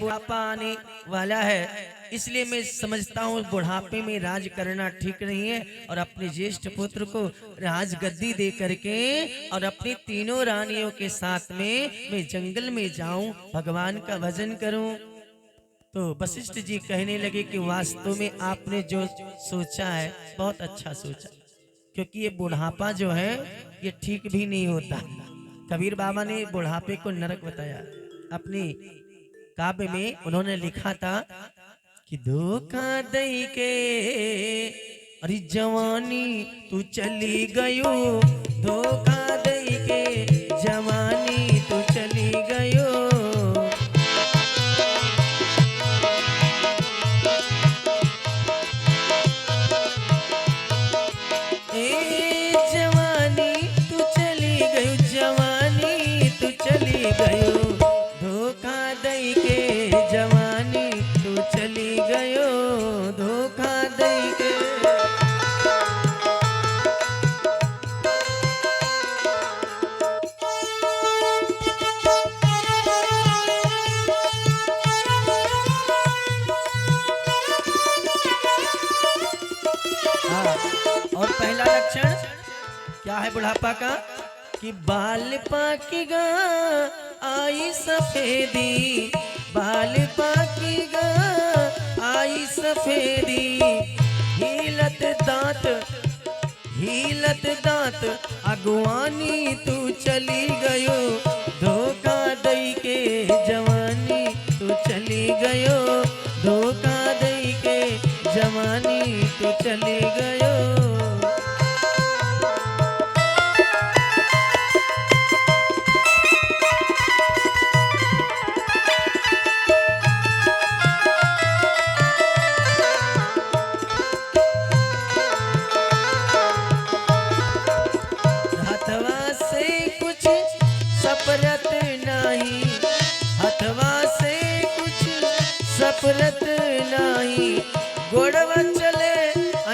बुढ़ापा आने वाला है, इसलिए मैं समझता हूँ बुढ़ापे में राज करना ठीक नहीं है और अपने ज्येष्ठ पुत्र को राज गद्दी दे करके और अपनी तीनों रानियों के साथ में मैं जंगल में जाऊं, भगवान का भजन करूं। तो वशिष्ठ जी कहने लगे कि वास्तव में आपने जो सोचा है बहुत अच्छा सोचा, क्योंकि ये बुढ़ापा जो है ये ठीक भी नहीं होता। कबीर बाबा ने बुढ़ापे को नरक बताया अपनी काव्य में। उन्होंने लिखा था कि धोखा दई के अरे जवानी तू चली गयो, धोखा दई के जवानी तू चली गयो। ए जवानी तू चली गयो, जवानी तू चली गयो, धोखा दई के जवानी तू चली गयो, धोखा दई के। हाँ, और पहला लक्षण क्या है बुढ़ापा का कि बाल पाकेगा आई सफेदी, बाल पाकेगा आई सफेदी, हीलत दांत, हीलत दांत अगवानी तू चली गयो, धोखा दई के जवानी तू चली गयो, धोखा दई के जवानी तू चली गयो। हथवा से कुछ सपरत नहीं, हथवा से कुछ सपरत नहीं, गोड़वा चले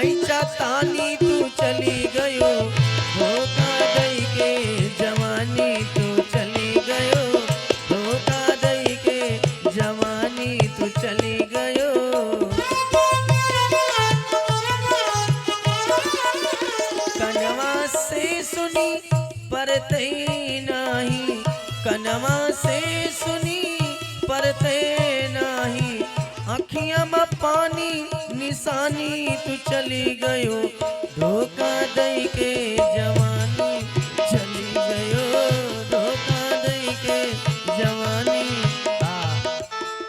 ऐचा तानी तू चली गयो, धोखा दई के जवानी तू चली गयो, धोखा दई के जवानी तू चली गयो। कनवा से सुनी परते नाही, कनवा से सुनी परते नाही, अखियां में पानी निशानी तू चली गयो, धोखा दई के जवानी चली गयो, धोखा दई के जवानी।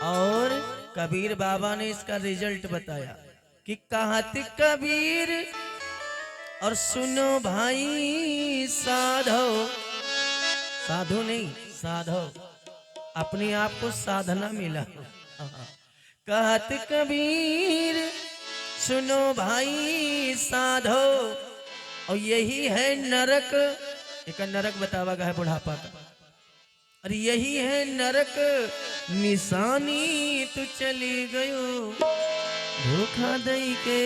और कबीर बाबा ने इसका रिजल्ट बताया कि कहत कबीर और सुनो भाई साधो, साधु नहीं साधो, अपने आप को साधना मिला। कहत कबीर सुनो भाई साधो, और यही है नरक, एक नरक बतावा गया है बुढ़ापा का, और यही है नरक निशानी तू चली गयो, धोखा दई के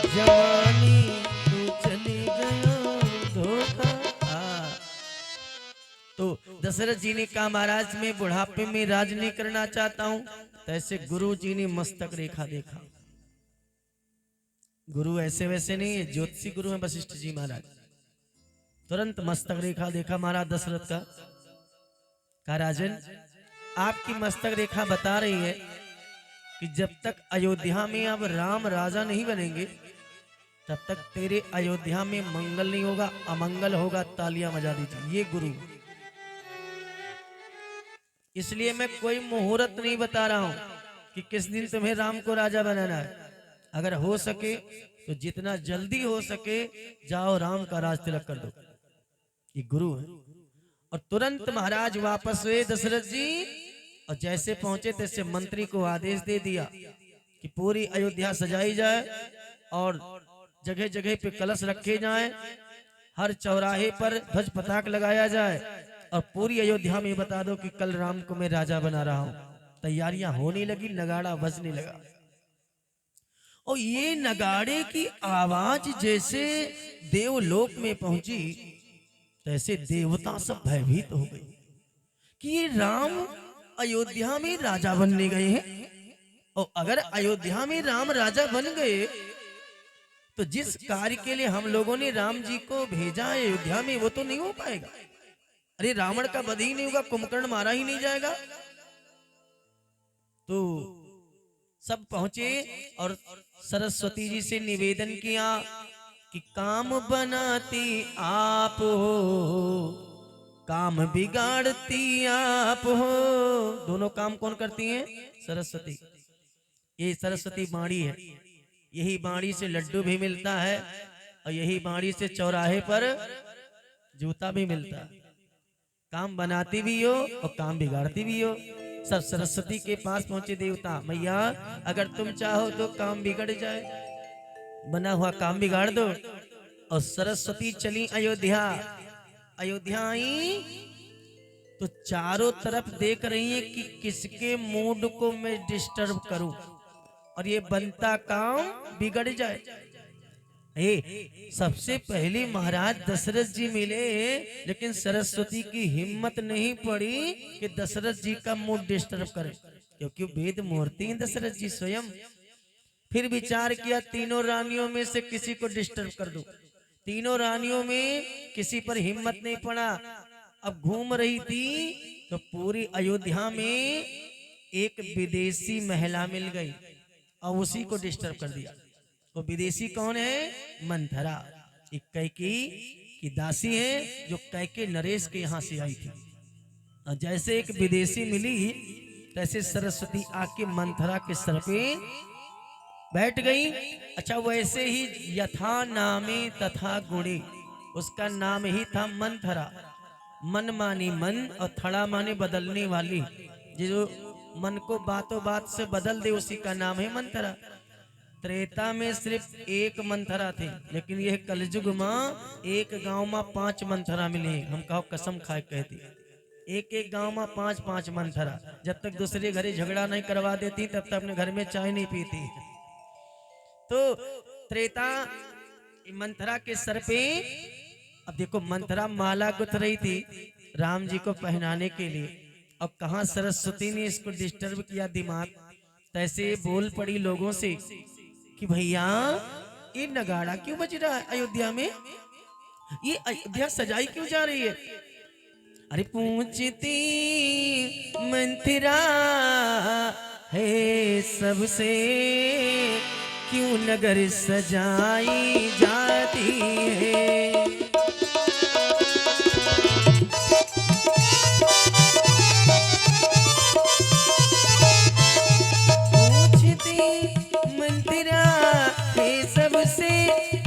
जवानी तू चली गयो, धोखा। तो दशरथ जी ने कहा महाराज मैं बुढ़ापे में राज नहीं करना चाहता हूं। तो ऐसे गुरु जी ने मस्तक रेखा देखा, गुरु ऐसे वैसे नहीं है, ज्योतिषी गुरु है वशिष्ठ जी महाराज। तुरंत मस्तक रेखा देखा महाराज दशरथ का, कहा राजन आपकी मस्तक रेखा बता रही है कि जब तक अयोध्या में अब राम राजा नहीं बनेंगे तब तक तेरे अयोध्या में मंगल नहीं होगा, अमंगल होगा, तालियां बजा दीजिए। ये गुरु, इसलिए मैं कोई मुहूर्त नहीं बता रहा हूं कि किस दिन तुम्हें राम को राजा बनाना है। अगर हो सके तो जितना जल्दी हो सके जाओ राम का राज तिलक कर दो। ये गुरु है। और तुरंत महाराज वापस हुए दशरथ जी, और जैसे पहुंचे तैसे मंत्री को आदेश दे दिया कि पूरी अयोध्या सजाई जाए और जगह जगह पे कलश रखे जाएं, हर चौराहे पर ध्वज पताक लगाया जाए, और पूरी अयोध्या में बता दो कि कल राम को मैं राजा बना रहा हूं। तैयारियां होने लगी, नगाड़ा बजने लगा, और ये नगाड़े की आवाज जैसे देवलोक में पहुंची तैसे देवता सब भयभीत हो गए कि ये राम अयोध्या में राजा बनने गए हैं, और अगर अयोध्या में राम राजा बन गए तो जिस कार्य के लिए हम लोगों ने राम जी को भेजा है अयोध्या में, वो तो नहीं हो पाएगा। अरे रावण का वध ही नहीं होगा, कुंभकर्ण मारा ही नहीं जाएगा। तो सब पहुंचे और सरस्वती जी से निवेदन किया कि काम बनाती आप हो, काम बिगाड़ती आप हो। दोनों काम कौन करती हैं? सरस्वती। ये सरस्वती बाणी है, यही बाणी से लड्डू भी मिलता है और यही बाणी से चौराहे पर जूता भी मिलता है। काम बनाती भी हो और काम बिगाड़ती भी हो। सब सरस्वती के पास पहुंचे देवता, मैया अगर तुम चाहो तो काम बिगड़ जाए, बना हुआ काम बिगाड़ दो। और सरस्वती चली अयोध्या। अयोध्या आई तो चारों तरफ देख रही है कि किसके मूड को मैं डिस्टर्ब करूं और ये बनता काम बिगड़ जाए। सबसे पहले महाराज दशरथ जी मिले, लेकिन सरस्वती की हिम्मत नहीं पड़ी कि दशरथ जी का मूड डिस्टर्ब करे, क्योंकि वेद मूर्ति हैं दशरथ जी स्वयं। फिर विचार किया तीनों रानियों में से किसी को डिस्टर्ब कर दूं। तीनों रानियों में किसी पर हिम्मत नहीं पड़ा। अब घूम रही थी तो पूरी अयोध्या में एक विदेशी महिला मिल गई और उसी को डिस्टर्ब कर दिया। वो विदेशी कौन है? मंथरा, एक कैकेयी की दासी है जो कैके नरेश के यहाँ से आई थी। और जैसे एक विदेशी मिली तैसे सरस्वती आके मंथरा के सर पे बैठ गई। अच्छा, वैसे ही यथा नामे तथा गुणे, उसका नाम ही था मंथरा। मन मानी मन और थड़ा माने बदलने वाली, जो मन को बातों बात से बदल दे उसी का नाम है मंथरा। त्रेता में सिर्फ एक मंथरा थे, लेकिन यह कलयुग माँ एक गांव में 5 मंथरा मिले। हम कहो कसम खाए कहती, एक एक गांव में 5-5 मंथरा। जब तक दूसरे घरे झगड़ा नहीं करवा देती तब तक अपने घर में चाय नहीं पीती। तो त्रेता मंथरा के सर पे, अब देखो मंथरा माला गुथ रही थी राम जी को पहनाने के लिए, अब कहा सरस्वती ने इसको डिस्टर्ब किया दिमाग, तैसे बोल पड़ी लोगों से कि भैया ये नगाड़ा क्यों बज रहा है अयोध्या में, ये अयोध्या सजाई क्यों जा रही है? अरे पूछती मंथरा है सबसे, क्यों नगर सजाई जाती है। पूछती मंथरा है सबसे,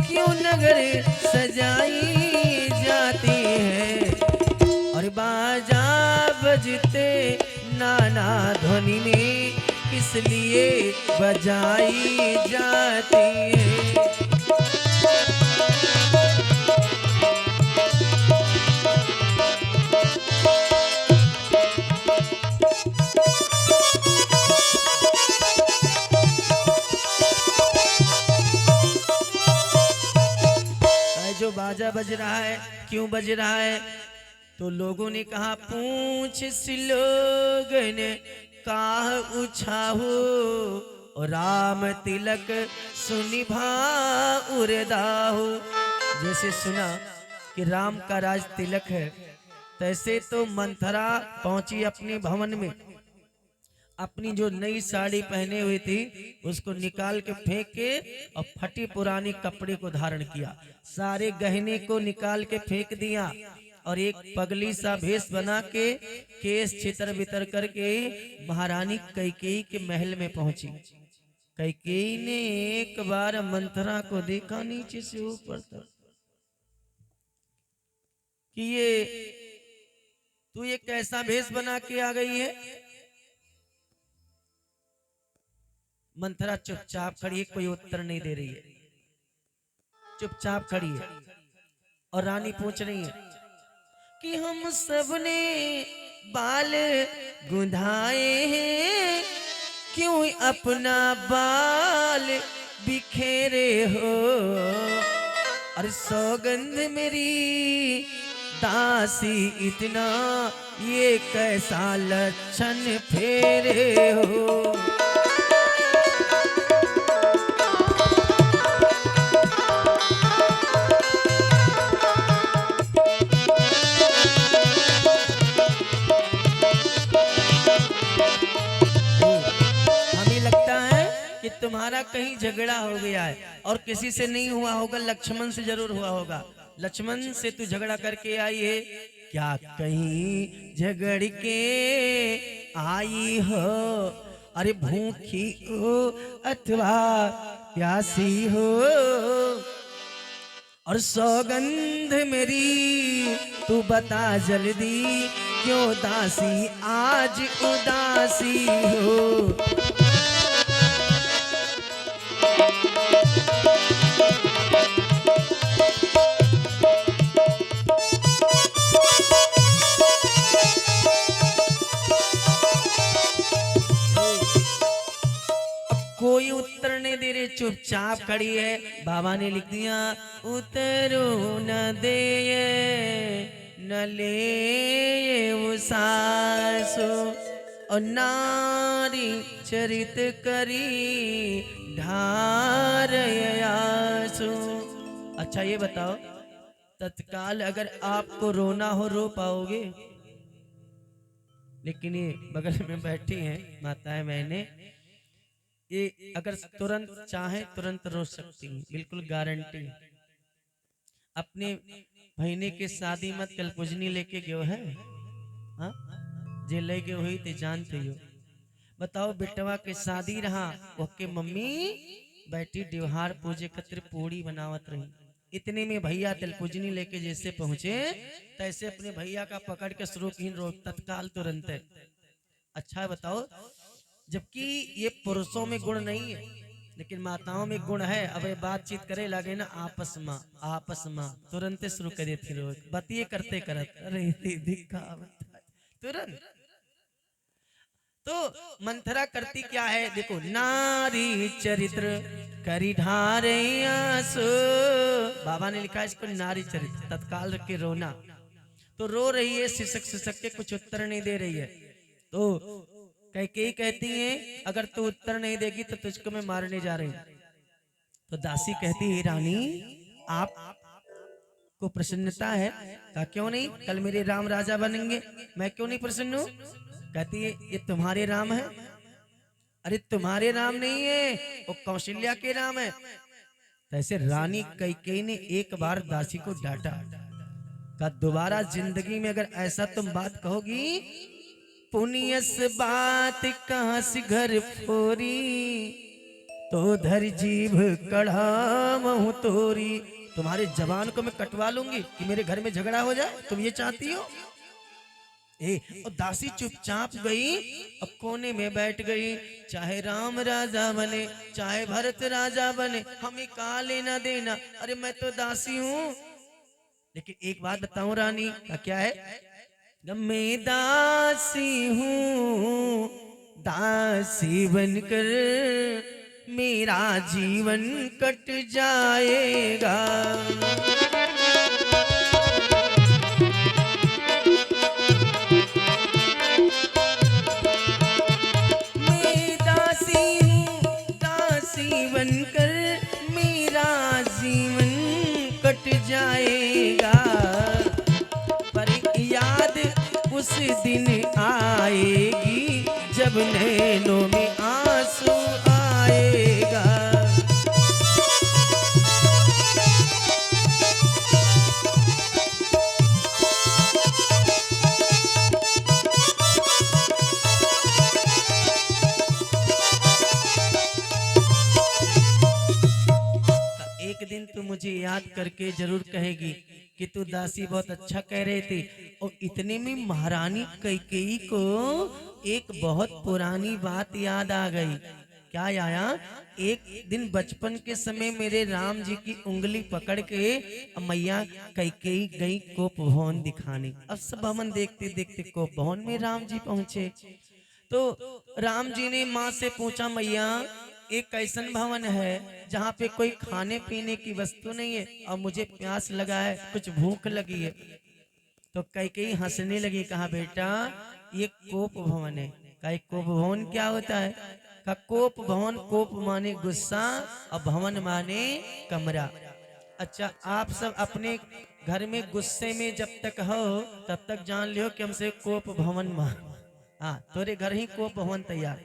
क्यों नगर सजाई जाती है। और बाजा बजते नाना ध्वनि में किस लिए बजाई जाती है। जो बाजा बज रहा है क्यों बज रहा है? तो लोगों ने कहा पूछ सिलोगन काह उछाहो, और राम तिलक सुनिभा उरदाहो। जैसे सुना कि राम का राज तिलक है, तैसे तो मंथरा पहुंची अपने भवन में, अपनी जो नई साड़ी पहने हुई थी उसको निकाल के फेंक के और फटी पुरानी कपड़े को धारण किया, सारे गहने को निकाल के फेंक दिया और एक पगली सा भेष बना के केस छितर बितर करके महारानी कैकेयी के महल में पहुंची। कैकेयी ने एक बार मंथरा को देखा नीचे से ऊपर तक कि ये कैसा भेष बना के आ गई है। मंथरा चुपचाप खड़ी है, कोई उत्तर नहीं दे रही है, चुपचाप खड़ी है। और रानी पूछ रही है कि हम सबने बाल गुंधाए हैं, क्यों अपना बाल बिखेरे हो। और सौगंध मेरी दासी इतना ये कैसा लक्षण फेरे हो। हमें लगता है कि तुम्हारा कहीं झगड़ा हो गया है और किसी से नहीं हुआ होगा, लक्ष्मण से जरूर हुआ होगा। लक्ष्मण से तू झगड़ा करके आई है क्या? कहीं झगड़ के आई हो? अरे भूखी हो अथवा प्यासी हो? और सौगंध मेरी तू बता जल्दी, क्यों दासी आज उदासी हो? कोई उत्तर नहीं दे रहे, चुपचाप खड़ी है। बाबा ने लिख दिया उतरो न दे न ले वो सासो, और नारी चरित करी ढार आसो। अच्छा ये बताओ, तत्काल अगर आपको रोना हो रो पाओगे? लेकिन ये बगल में बैठी हैं माताएं बहनें, ये अगर तुरंत चाहे तुरंत रो सकती हैं, बिल्कुल गारंटी। अपने बहने के शादी मत कल पुजनी लेके गयो है, हाँ जे ले गए हुई ते जानते हो। बताओ बेटवा के शादी रहा, ओके मम्मी बैठी त्योहार पूजे खतिर पूड़ी बनावत रही। इतने में भैया तिलपुजनी लेके जैसे पहुंचे तैसे अपने भैया का पकड़ के श्रोकहीन रोक तत्काल तुरंत। अच्छा बताओ, जबकि ये पुरुषों में गुण नहीं है लेकिन माताओं में गुण है। अब ये बातचीत करे लगे ना आपस में तुरंत शुरू करे थे रोज बतिये करते करत अरे तुरंत। तो मंथरा करती क्या है देखो, नारी चरित्र करी ढारे आंसू। बाबा ने लिखा इसको नारी चरित्र, तत्काल के रोना। तो रो रही है, सिसक सिसक के कुछ उत्तर नहीं दे रही है। तो कैकेयी कहती है अगर तू उत्तर नहीं देगी तो तुझको मैं मारने जा रही हूं। तो दासी कहती है रानी आप को प्रसन्नता है? कहा क्यों नहीं, कल मेरे राम राजा बनेंगे, मैं क्यों नहीं प्रसन्न हूं? कहती है ये तुम्हारे राम है? अरे तुम्हारे राम नहीं है, वो कौशल्या के राम है। तो ऐसे रानी कैकेयी ने एक बार दासी को डांटा, कहा दोबारा जिंदगी में अगर ऐसा तुम बात कहोगी, पुनियस बात कहां से घर फोरी, तो धर जीभ कढ़ा महू तोरी। तुम्हारे जवान को मैं कटवा लूंगी कि मेरे घर में झगड़ा हो जाए, तुम ये चाहती हो? और दासी चुपचाप गई और कोने में बैठ गई। चाहे राम राजा बने चाहे भरत राजा बने, हमें कहा लेना देना, अरे मैं तो दासी हूं। लेकिन एक बात बताऊं रानी का क्या है, मैं दासी हूं, दासी बनकर मेरा जीवन कट जाएगा। मैं दासी हूं, दासी बनकर मेरा जीवन कट जाएगा। पर याद उस दिन आएगी जब नैनों में आंसू आएगा। एक दिन तू मुझे याद करके जरूर कहेगी कि तू दासी बहुत अच्छा कह रहे थे। और इतने में महारानी कैकेयी को एक बहुत पुरानी बात याद आ गई। क्या आया, एक दिन बचपन के समय मेरे राम जी की उंगली पकड़ के मैया कैकेयी गई कोप भवन दिखाने। अब सब भवन देखते देखते कोप भवन में राम जी पहुंचे। तो राम जी ने माँ से पूछा मैया एक ऐसन भवन है जहाँ पे कोई खाने पीने की वस्तु नहीं है और मुझे प्यास लगा है, कुछ भूख लगी है। तो कैकेयी हंसने लगी, कहा बेटा ये कोप भवन है। कहा कोप भवन क्या होता है? कहा कोप भवन, कोप माने गुस्सा और भवन माने कमरा। अच्छा आप सब अपने घर में गुस्से में जब तक हो तब तक जान लियो कि हमसे कोप भवन मान। हाँ तोरे घर ही कोप भवन तैयार।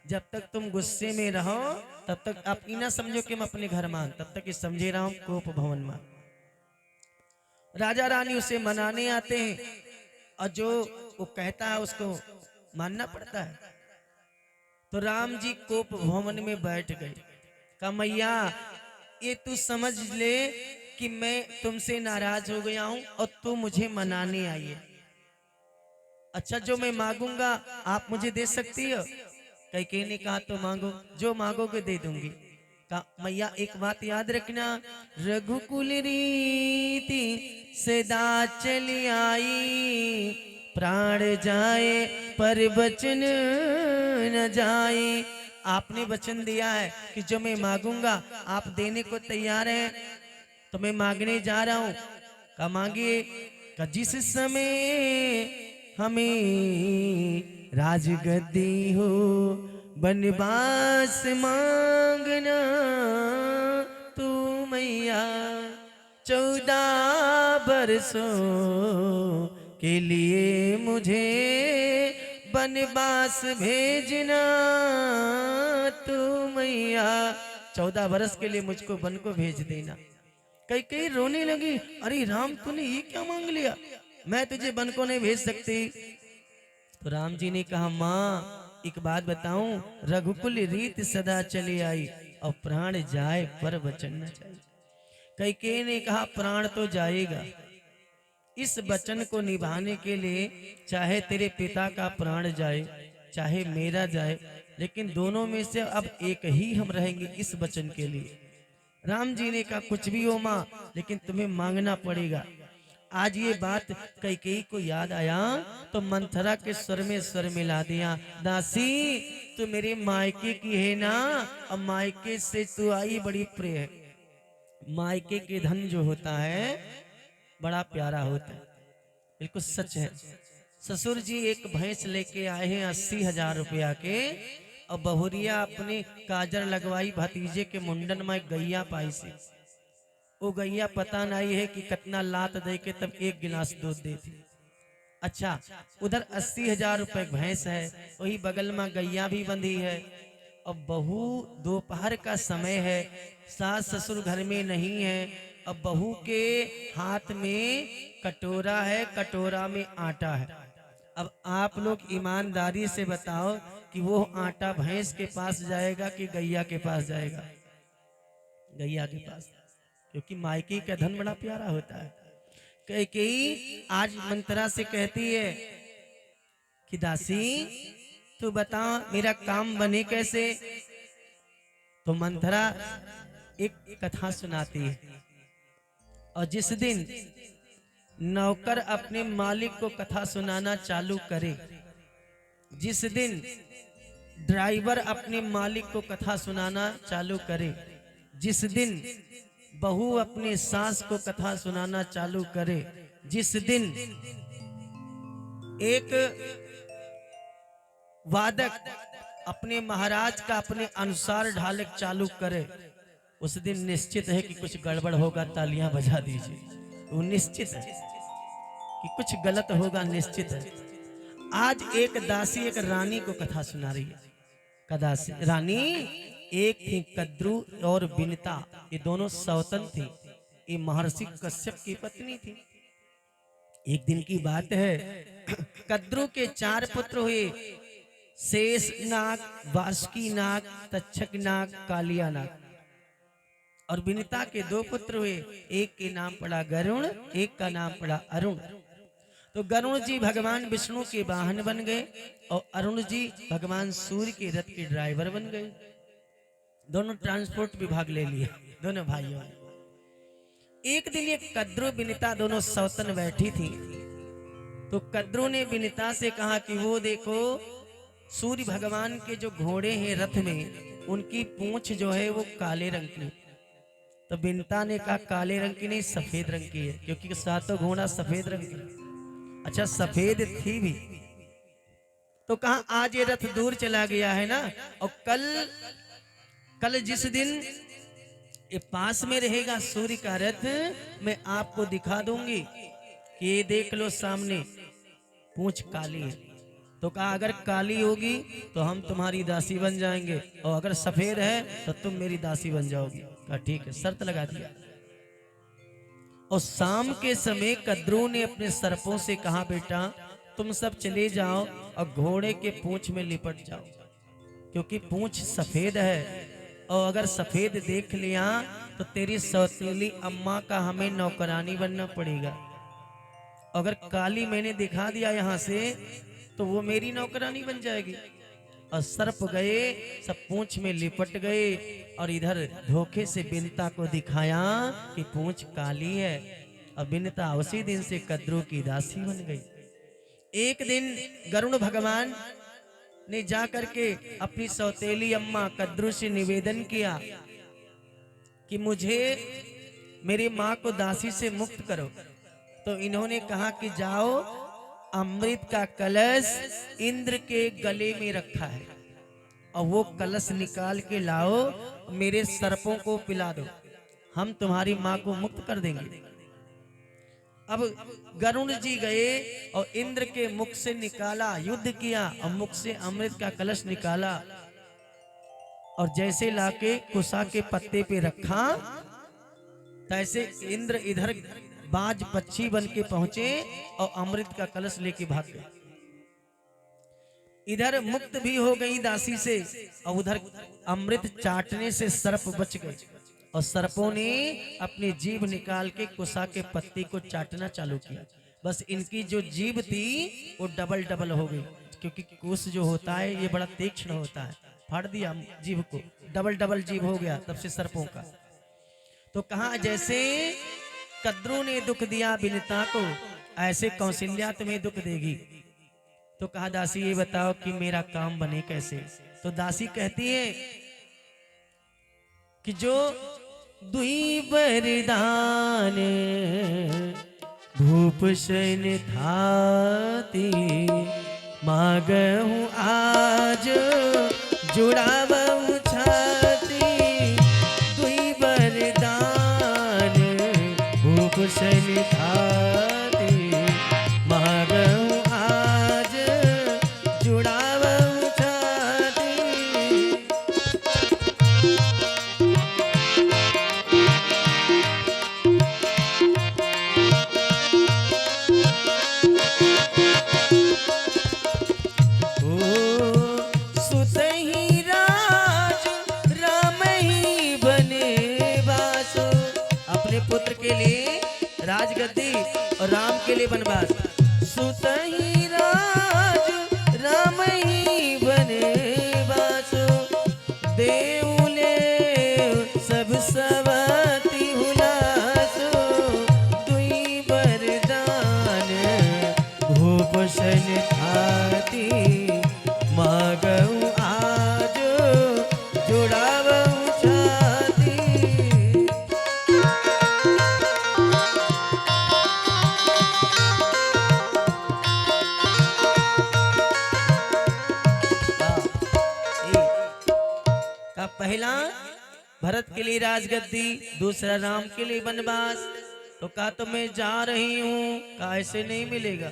जब तक तुम गुस्से में रहो तब तक आप ई ना समझो कि हम अपने घर मान, तब तक ये समझे रहा हूं कोप भवन मान। राजा रानी उसे मनाने आते हैं और जो वो कहता है उसको मानना पड़ता है। तो राम जी कोप भवन में बैठ गए। कहा मैया ये तू समझ ले कि मैं तुमसे नाराज हो गया हूं और तू मुझे मनाने आई है। अच्छा जो मैं मांगूंगा आप मुझे दे सकती हो? कैकेयी ने कहा तो मांगो, जो मांगोगे दे दूंगी। कहा मैया एक बात याद रखना, रघुकुल रीति सदा चली आई, प्राण जाए पर वचन न जाए। आपने वचन दिया है कि जो मैं मांगूंगा आप देने को तैयार हैं, तो मैं मांगने जा रहा हूं। का मांगिए? का जिस समय हमें राजगद्दी हो बनवास मांगना तू मैया, 14 बरसों के लिए मुझे बनवास भेजना तू मैया। 14 बरस के लिए मुझको वन को भेज देना। कैकेयी रोने लगी, अरे राम तूने ये क्या मांग लिया, मैं तुझे वन को नहीं भेज सकती। तो राम जी ने कहा माँ एक बात बताऊं, रघुकुल रीत सदा चली आई और प्राण जाए पर वचन न जाए। कैकेयी ने कहा प्राण तो जाएगा, इस वचन को निभाने के लिए चाहे तेरे पिता का प्राण जाए चाहे मेरा जाए, लेकिन दोनों में से अब एक ही हम रहेंगे इस वचन के लिए। राम जी ने कहा कुछ भी हो माँ, लेकिन तुम्हें मांगना पड़ेगा। आज ये बात कैकेयी को याद आया तो मंथरा के स्वर में स्वर मिला दिया, दासी तू मेरे मायके की है ना, और मायके से तू आई बड़ी प्रिय है। मायके के धन जो होता है बड़ा प्यारा होता है, बिल्कुल सच है। ससुर जी एक भैंस लेके आए हैं 80,000 रुपया के, और बहुरिया अपने काजर लगवाई भतीजे के मुंडन में गैया पाई से। वो गैया पता नहीं है कि कितना लात दे के तब एक गिलास दूध देती। अच्छा उधर 80,000 रुपए भैंस है, वही बगल में गैया भी बंधी है, और बहू दोपहर का समय है, सास ससुर घर में नहीं है, अब बहू के हाथ में कटोरा है, कटोरा में आटा है। अब आप लोग ईमानदारी से बताओ कि वो आटा भैंस के पास जाएगा कि गैया के पास जाएगा? गैया के पास, क्योंकि मायके का धन बड़ा प्यारा होता है। कैकेयी आज मंत्रा से कहती है कि दासी तू बता मेरा काम बने कैसे। तो मंथरा एक कथा सुनाती है, और जिस दिन नौकर अपने मालिक को कथा सुनाना चालू करे, जिस दिन ड्राइवर अपने मालिक को कथा सुनाना चालू करे, जिस दिन बहू अपने सास को कथा सुनाना चालू करे, जिस दिन एक वादक अपने महाराज का अपने अनुसार ढालक चालू करे, उस दिन निश्चित है कि कुछ गड़बड़ होगा। तालियां बजा दीजिए। वो निश्चित है कि कुछ गलत होगा, निश्चित है। आज एक दासी एक रानी को कथा सुना रही है। कदासी रानी एक थी कद्रू और बिनता, ये दोनों सौतन थी, ये महर्षि कश्यप की पत्नी थी। एक दिन की बात है, कद्रू के 4 पुत्र हुए, शेष नाग, वासुकी नाग, तक्षक नाग, कालिया नाग। और बिनिता के 2 पुत्र हुए, एक के नाम पड़ा गरुण, एक का नाम पड़ा अरुण। तो गरुण जी भगवान विष्णु के वाहन बन गए, और अरुण जी भगवान सूर्य के रथ के ड्राइवर बन गए। दोनों ट्रांसपोर्ट विभाग ले लिए दोनों भाइयों ने। एक दिन ये कद्रू बिनिता दोनों सौतन बैठी थी, तो कद्रू ने बिनिता से कहा कि वो देखो सूर्य भगवान के जो घोड़े हैं रथ में, उनकी पूंछ जो है वो काले रंग की। तो बिनिता ने कहा काले रंग की नहीं, सफेद रंग की है, क्योंकि सातों घोड़ा सफेद रंग की। अच्छा सफेद थी भी, तो कहा आज ये रथ दूर चला गया है ना, और कल कल जिस दिन ये पास में रहेगा सूर्य का रथ, मैं आपको दिखा दूंगी कि ये देख लो सामने पूंछ काली है। तो कहा अगर काली होगी तो हम तुम्हारी दासी बन जाएंगे, और अगर सफेद है तो तुम मेरी दासी बन जाओगी। कहा ठीक है, शर्त लगा दिया। और शाम के समय कद्रू ने अपने सर्पों से कहा बेटा तुम सब चले जाओ और घोड़े के पूंछ में लिपट जाओ, क्योंकि पूंछ सफेद है, और अगर सफेद देख लिया तो तेरी सौतेली अम्मा का हमें नौकरानी बनना पड़ेगा। अगर काली मैंने दिखा दिया यहाँ से तो वो मेरी नौकरानी बन जाएगी। और सर्प गए, सब पूंछ में लिपट गए, और इधर धोखे से बिनता को दिखाया कि पूंछ काली है, और बिनता उसी दिन से कद्रू की दासी बन गई। एक दिन गरुण भगवान ने जाकर के अपनी सौतेली अम्मा कद्रू से निवेदन किया कि मुझे मेरी माँ को दासी से मुक्त करो। तो इन्होंने कहा कि जाओ, अमृत का कलश इंद्र के गले में रखा है, और वो कलश निकाल के लाओ, मेरे सर्पों को पिला दो, हम तुम्हारी माँ को मुक्त कर देंगे। अब गरुण जी गए और इंद्र के मुख से निकाला, युद्ध किया, और मुख से अमृत का कलश निकाला, और जैसे लाके कुसा के पत्ते पे रखा, तैसे इंद्र इधर बाज पक्षी बन के पहुंचे और अमृत का कलश लेके भाग गए। इधर मुक्त भी हो गई दासी से, और उधर अमृत चाटने से सर्प बच गए, और सर्पों ने अपनी जीभ निकाल के कुसा के पत्ती को चाटना चालू किया। बस इनकी जो जीभ थी वो डबल डबल हो गई, क्योंकि कुश जो होता है ये बड़ा तीक्ष्ण होता है, फाड़ दिया जीभ को, डबल डबल जीभ हो गया तब से सर्पों का। तो कहा जैसे कद्रू ने दुख दिया बिनता को, ऐसे कौशल्या तुम्हें दुख देगी। तो कहा दासी ये बताओ कि मेरा काम बने कैसे। तो दासी कहती है कि जो दुई बरदान भूप शयन थाती, मांगहूँ आज जुड़ावहूँ छाती, दुई बरदान भूप शयन थाती, मांगहूँ आज जुड़ावहूँ छाती। पुत्र के लिए राजगद्दी और राम के लिए बनवास। सुतहि राज राम ही बनवास, देउले सब सवती हुलासो, दुई बरदान भूप शयन थाती, मांगहूँ आज जुड़ावहूँ छाती। पहला भरत के लिए राजगद्दी, दूसरा राम के लिए वनवास। तो कहा तो मैं जा रही हूँ, कहा ऐसे नहीं मिलेगा,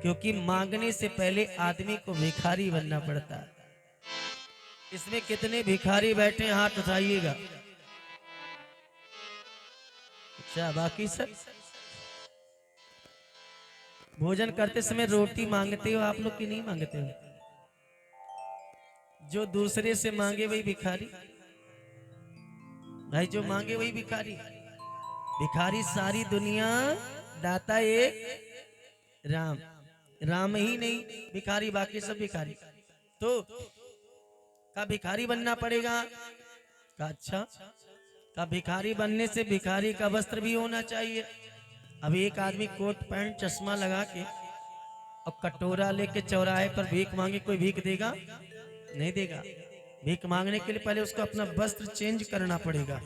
क्योंकि मांगने से पहले आदमी को भिखारी बनना पड़ता है। इसमें कितने भिखारी बैठे हाथ उठाइएगा। अच्छा बाकी सब भोजन करते समय रोटी मांगते हो आप लोग कि नहीं मांगते हो? जो दूसरे से मांगे वही भिखारी भाई, जो मांगे वही भिखारी। भिखारी सारी दुनिया, दाता एक राम, राम ही नहीं भिखारी, बाकी सब भिखारी। तो का भिखारी बनना पड़ेगा का? अच्छा का भिखारी बनने से भिखारी का वस्त्र भी होना चाहिए। अब एक आदमी कोट पैंट चश्मा लगा के और कटोरा लेके चौराहे पर भीख मांगे, कोई भीख देगा? नहीं देगा। भीख मांगने के लिए पहले उसको अपना वस्त्र चेंज करना पड़ेगा।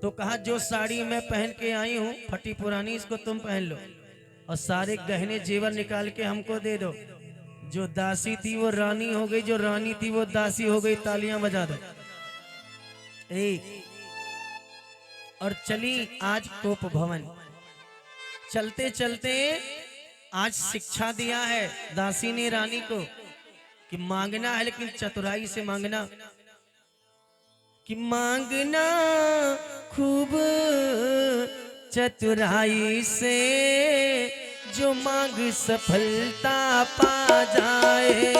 तो कहा जो साड़ी मैं पहन के आई हूं फटी पुरानी, इसको तुम पहन लो। और सारे गहने जेवर निकाल के हमको दे दो। जो दासी थी वो रानी हो गई, जो रानी थी वो दासी हो गई। तालियां बजा दो। और चली आज कोप भवन। चलते चलते आज शिक्षा दिया है दासी ने रानी को कि मांगना है लेकिन चतुराई से मांगना, कि मांगना खूब चतुराई से, जो मांग सफलता पा जाए।